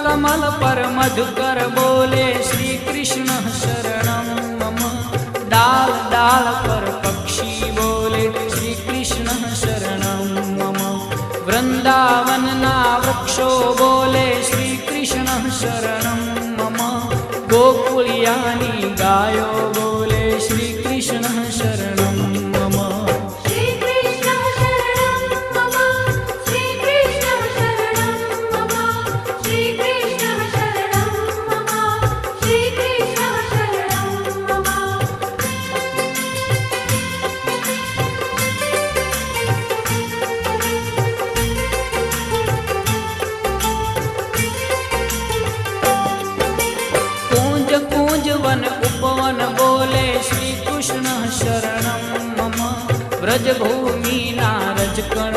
कमल पर मधुकर बोले श्री कृष्ण शरणं मम। डाल डाल पर पक्षी बोले श्री कृष्ण शरणं मम। वृंदावन ना वृक्षो बोले श्री कृष्ण शरणं मम। गोकुलियानी गायो बोले श्री कृष्ण शरणं मम। श्री कृष्ण शरणं मम। श्री कृष्ण शरणं मम। श्री कृष्ण शरणं मम। श्री कृष्ण शरणं मम। कूंज कूंज वन उपवन बोले श्री कृष्ण शरणं मम। ब्रज भूमि नारज कण